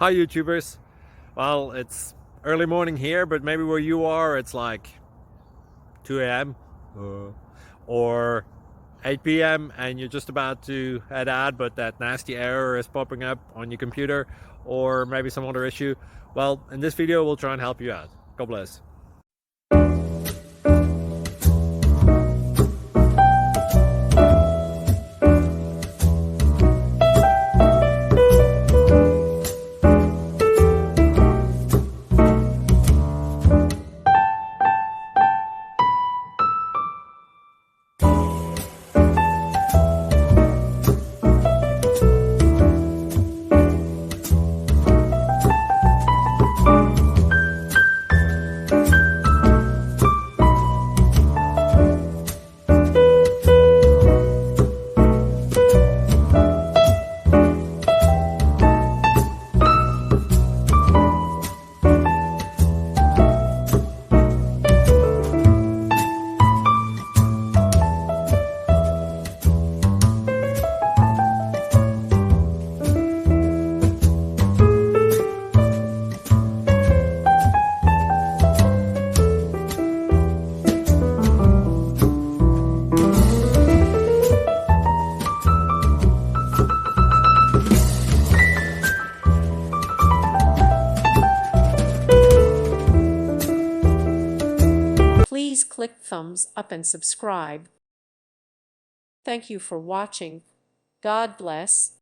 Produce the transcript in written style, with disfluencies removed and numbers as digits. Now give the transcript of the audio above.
Hi YouTubers. Well, it's early morning here, but maybe where you are it's like 2 a.m. or 8 p.m. and you're just about to head out, but that nasty error is popping up on your computer, or maybe some other issue. Well, in this video we'll try and help you out. God bless. Please click thumbs up and subscribe. Thank you for watching. God bless.